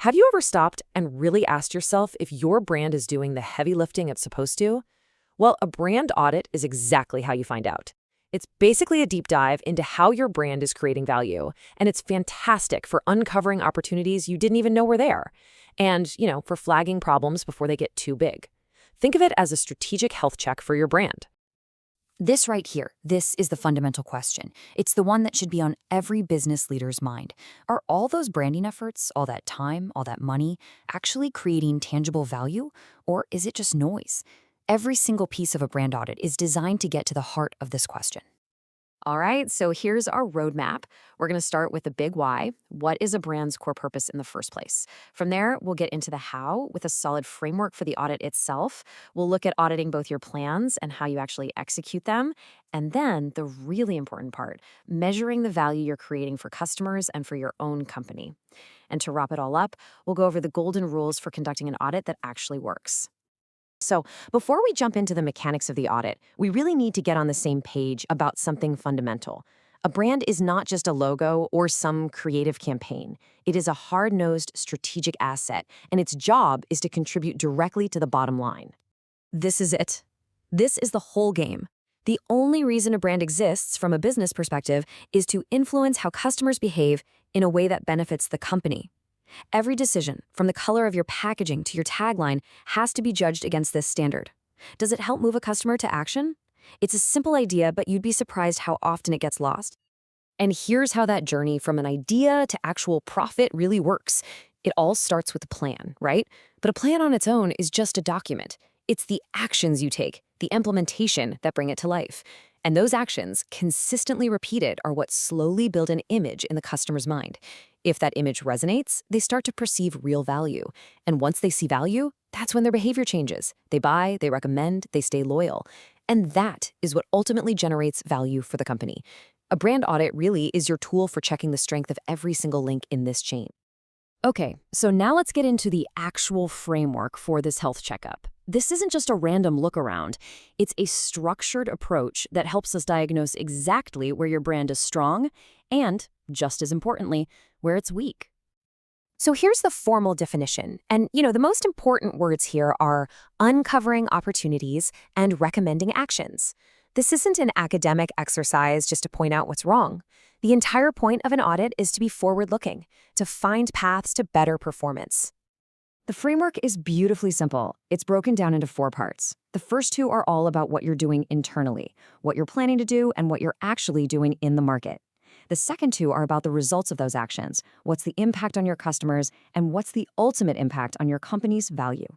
Have you ever stopped and really asked yourself if your brand is doing the heavy lifting it's supposed to? Well, a brand audit is exactly how you find out. It's basically a deep dive into how your brand is creating value, and it's fantastic for uncovering opportunities you didn't even know were there, and, for flagging problems before they get too big. Think of it as a strategic health check for your brand. This right here, this is the fundamental question. It's the one that should be on every business leader's mind. Are all those branding efforts, all that time, all that money, actually creating tangible value? Or is it just noise? Every single piece of a brand audit is designed to get to the heart of this question. All right, so here's our roadmap. We're going to start with the big why. What is a brand's core purpose in the first place? From there, we'll get into the how with a solid framework for the audit itself. We'll look at auditing both your plans and how you actually execute them. And then the really important part, measuring the value you're creating for customers and for your own company. And to wrap it all up, we'll go over the golden rules for conducting an audit that actually works. So, before we jump into the mechanics of the audit, we really need to get on the same page about something fundamental. A brand is not just a logo or some creative campaign. It is a hard-nosed strategic asset, and its job is to contribute directly to the bottom line. This is it. This is the whole game. The only reason a brand exists from a business perspective is to influence how customers behave in a way that benefits the company. Every decision, from the color of your packaging to your tagline, has to be judged against this standard. Does it help move a customer to action? It's a simple idea, but you'd be surprised how often it gets lost. And here's how that journey from an idea to actual profit really works. It all starts with a plan, right? But a plan on its own is just a document. It's the actions you take, the implementation that bring it to life. And those actions, consistently repeated, are what slowly build an image in the customer's mind. If that image resonates, they start to perceive real value. And once they see value, that's when their behavior changes. They buy, they recommend, they stay loyal. And that is what ultimately generates value for the company. A brand audit really is your tool for checking the strength of every single link in this chain. Okay, so now let's get into the actual framework for this health checkup. This isn't just a random look around. It's a structured approach that helps us diagnose exactly where your brand is strong and, just as importantly, where it's weak. So here's the formal definition. And, the most important words here are uncovering opportunities and recommending actions. This isn't an academic exercise just to point out what's wrong. The entire point of an audit is to be forward-looking, to find paths to better performance. The framework is beautifully simple. It's broken down into 4 parts. The first 2 are all about what you're doing internally, what you're planning to do, and what you're actually doing in the market. The second 2 are about the results of those actions, what's the impact on your customers, and what's the ultimate impact on your company's value.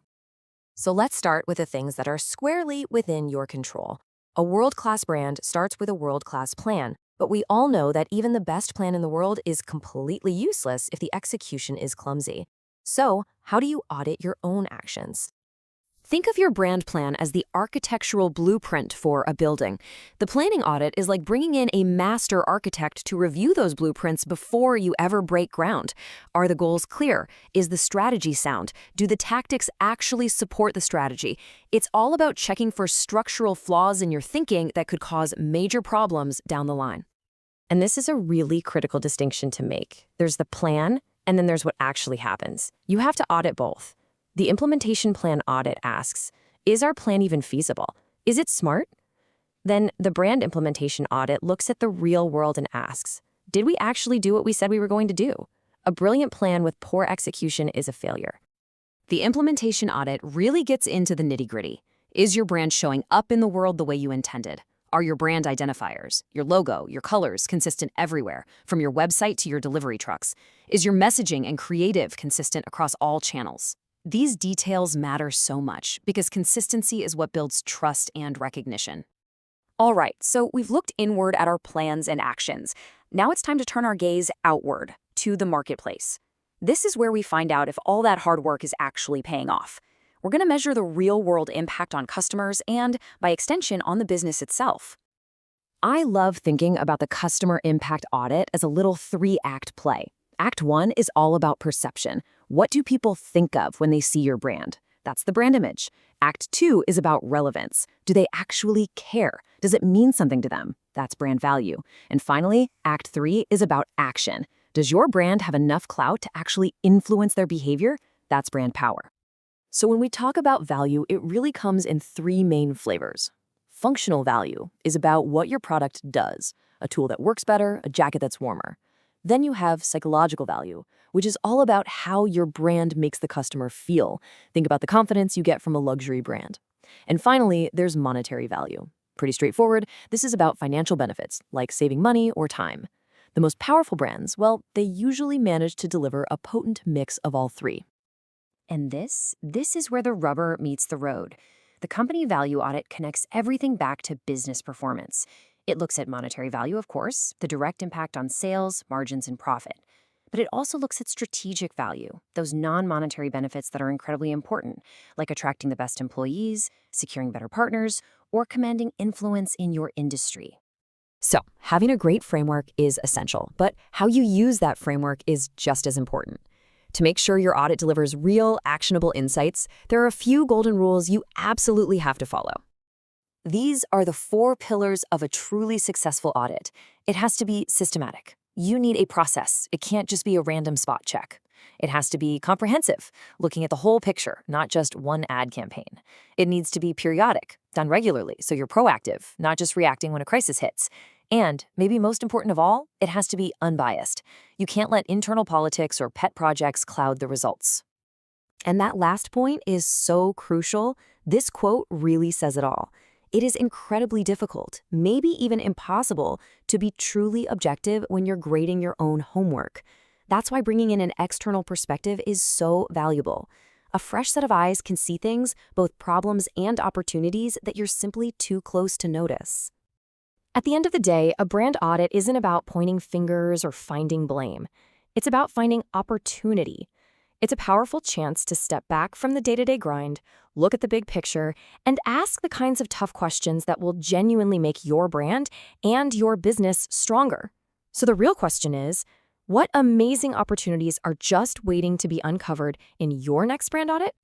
So let's start with the things that are squarely within your control. A world-class brand starts with a world-class plan, but we all know that even the best plan in the world is completely useless if the execution is clumsy. So, how do you audit your own actions? Think of your brand plan as the architectural blueprint for a building. The planning audit is like bringing in a master architect to review those blueprints before you ever break ground. Are the goals clear? Is the strategy sound? Do the tactics actually support the strategy? It's all about checking for structural flaws in your thinking that could cause major problems down the line. And this is a really critical distinction to make. There's the plan, and then there's what actually happens. You have to audit both. The implementation plan audit asks, is our plan even feasible? Is it smart? Then the brand implementation audit looks at the real world and asks, did we actually do what we said we were going to do? A brilliant plan with poor execution is a failure. The implementation audit really gets into the nitty-gritty. Is your brand showing up in the world the way you intended? Are your brand identifiers, your logo, your colors consistent everywhere, from your website to your delivery trucks? Is your messaging and creative consistent across all channels? These details matter so much because consistency is what builds trust and recognition. All right, so we've looked inward at our plans and actions. Now it's time to turn our gaze outward to the marketplace. This is where we find out if all that hard work is actually paying off. We're going to measure the real-world impact on customers and, by extension, on the business itself. I love thinking about the customer impact audit as a little 3-act play. Act 1 is all about perception. What do people think of when they see your brand? That's the brand image. Act 2 is about relevance. Do they actually care? Does it mean something to them? That's brand value. And finally, Act 3 is about action. Does your brand have enough clout to actually influence their behavior? That's brand power. So when we talk about value, it really comes in three main flavors. Functional value is about what your product does, a tool that works better, a jacket that's warmer. Then you have psychological value, which is all about how your brand makes the customer feel. Think about the confidence you get from a luxury brand. And finally, there's monetary value. Pretty straightforward. This is about financial benefits, like saving money or time. The most powerful brands, well, they usually manage to deliver a potent mix of all three. And this is where the rubber meets the road. The company value audit connects everything back to business performance. It looks at monetary value, of course, the direct impact on sales, margins, and profit. But it also looks at strategic value, those non-monetary benefits that are incredibly important, like attracting the best employees, securing better partners, or commanding influence in your industry. So, having a great framework is essential, but how you use that framework is just as important. To make sure your audit delivers real, actionable insights, there are a few golden rules you absolutely have to follow. These are the 4 pillars of a truly successful audit. It has to be systematic. You need a process. It can't just be a random spot check. It has to be comprehensive, looking at the whole picture, not just one ad campaign. It needs to be periodic, done regularly, so you're proactive, not just reacting when a crisis hits. And, maybe most important of all, it has to be unbiased. You can't let internal politics or pet projects cloud the results. And that last point is so crucial. This quote really says it all. It is incredibly difficult, maybe even impossible, to be truly objective when you're grading your own homework. That's why bringing in an external perspective is so valuable. A fresh set of eyes can see things, both problems and opportunities, that you're simply too close to notice. At the end of the day, a brand audit isn't about pointing fingers or finding blame. It's about finding opportunity. It's a powerful chance to step back from the day-to-day grind, look at the big picture, and ask the kinds of tough questions that will genuinely make your brand and your business stronger. So the real question is, what amazing opportunities are just waiting to be uncovered in your next brand audit?